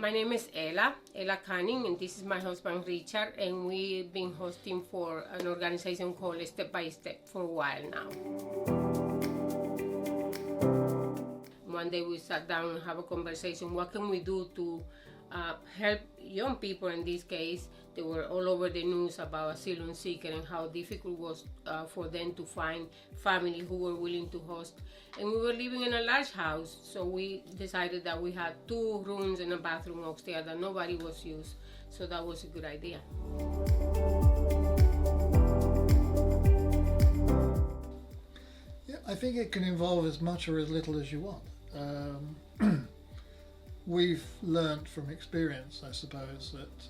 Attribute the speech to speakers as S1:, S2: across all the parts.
S1: My name is Ella Canning, and this is my husband Richard, and we've been hosting for an organization called Step by Step for a while now. One day we sat down and have a conversation. What can we do to help young people? In this case, they were all over the news about asylum-seeking and how difficult it was for them to find family who were willing to host. And we were living in a large house, so we decided that we had 2 rooms and a bathroom upstairs that nobody was used. So that was a good idea.
S2: Yeah, I think it can involve as much or as little as you want. We've learned from experience, I suppose, that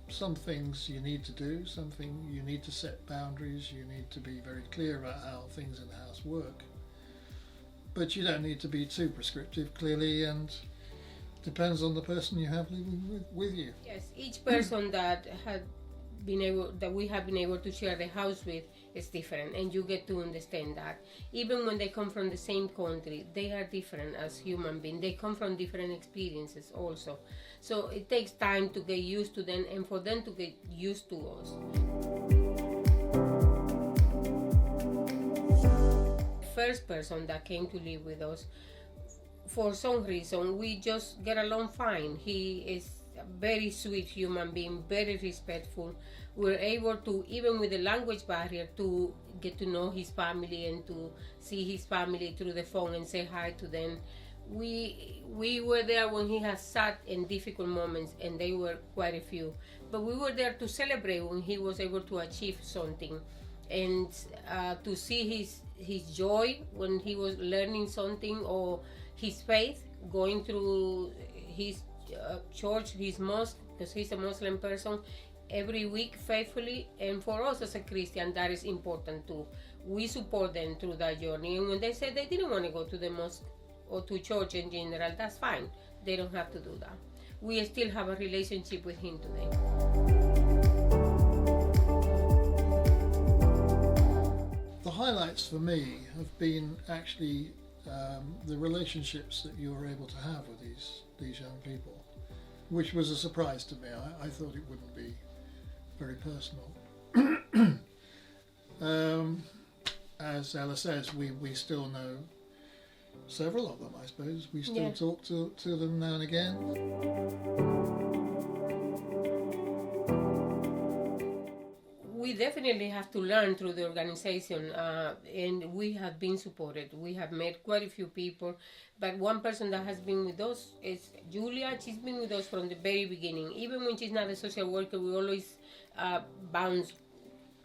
S2: some things you need to do, something you need to set boundaries, you need to be very clear about how things in the house work. But you don't need to be too prescriptive, clearly, and depends on the person you have living with you.
S1: Yes, each person that we have been able to share the house with is different, and you get to understand that. Even when they come from the same country, they are different as human beings. They come from different experiences also. So it takes time to get used to them and for them to get used to us. First person that came to live with us, for some reason, we just get along fine. He is a very sweet human being, very respectful. We're able to, even with the language barrier, to get to know his family and to see his family through the phone and say hi to them. We were there when he has sat in difficult moments, and they were quite a few. But we were there to celebrate when he was able to achieve something, and to see his joy when he was learning something, or his faith going through his church, his mosque, because he's a Muslim person, every week faithfully. And for us as a Christian, that is important too. We support them through that journey, and when they said they didn't want to go to the mosque or to church in general, that's fine. They don't have to do that. We still have a relationship with him today.
S2: The highlights for me have been actually the relationships that you were able to have with these young people, which was a surprise to me. I thought it wouldn't be very personal. As Ella says, we still know several of them, I suppose. We still talk to them now and again.
S1: We definitely have to learn through the organization, and we have been supported. We have met quite a few people, but one person that has been with us is Julia. She's been with us from the very beginning. Even when she's not a social worker, we always bounce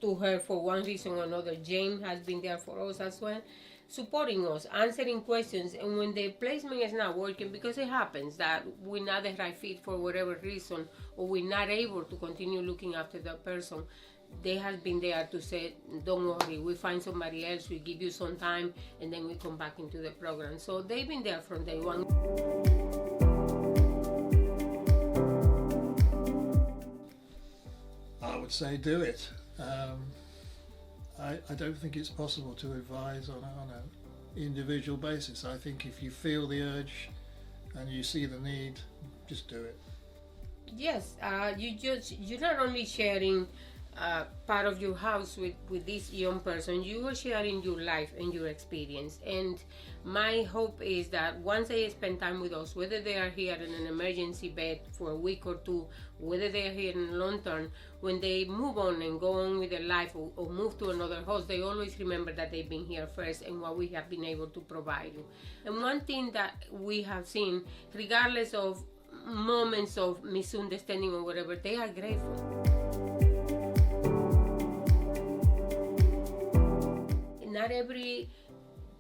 S1: to her for one reason or another. Jane has been there for us as well, supporting us, answering questions. And when the placement is not working, because it happens that we're not the right fit for whatever reason, or we're not able to continue looking after that person, they have been there to say, don't worry, we find somebody else, we give you some time, and then we come back into the program. So they've been there from day one.
S2: I would say do it. I don't think it's possible to advise on an individual basis. I think if you feel the urge and you see the need, just do it.
S1: Yes, you're not only sharing part of your house with this young person, you are sharing your life and your experience. And my hope is that once they spend time with us, whether they are here in an emergency bed for a week or 2, whether they are here in long term, when they move on and go on with their life, or move to another house, they always remember that they've been here first and what we have been able to provide you. And one thing that we have seen, regardless of moments of misunderstanding or whatever, they are grateful. Not every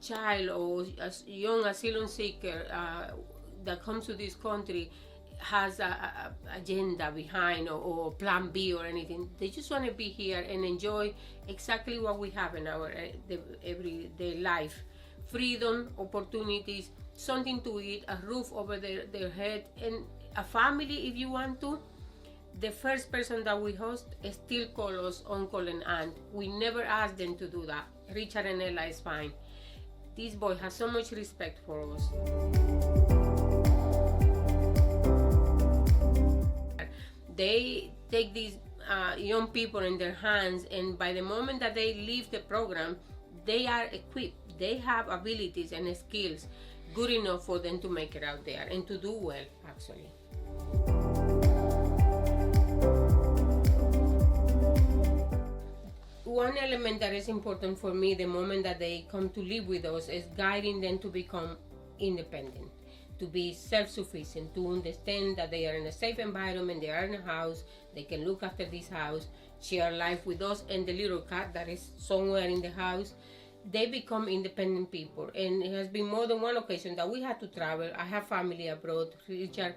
S1: child or young asylum seeker that comes to this country has a agenda behind, or plan B or anything. They just want to be here and enjoy exactly what we have in our everyday life. Freedom, opportunities, something to eat, a roof over their head, and a family if you want to. The first person that we host still call us uncle and aunt. We never ask them to do that. Richard and Ella is fine. This boy has so much respect for us. they take these young people in their hands, and by the moment that they leave the program, they are equipped. They have abilities and skills good enough for them to make it out there and to do well, actually. One element that is important for me the moment that they come to live with us is guiding them to become independent, to be self-sufficient, to understand that they are in a safe environment, they are in a house, they can look after this house, share life with us and the little cat that is somewhere in the house. They become independent people, and it has been more than one occasion that we had to travel. I have family abroad. Richard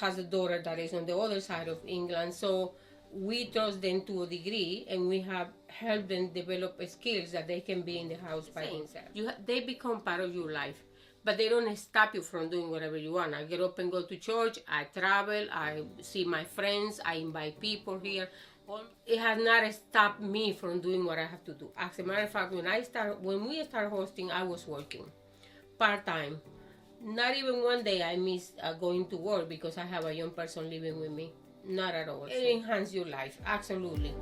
S1: has a daughter that is on the other side of England, so we trust them to a degree, and we have helped them develop skills that they can be in the house by themselves. They become part of your life, but they don't stop you from doing whatever you want. I get up and go to church, I travel, I see my friends, I invite people here. It has not stopped me from doing what I have to do. As a matter of fact, when we start hosting, I was working part-time. Not even one day I missed going to work because I have a young person living with me. Not at all. It enhances your life, absolutely.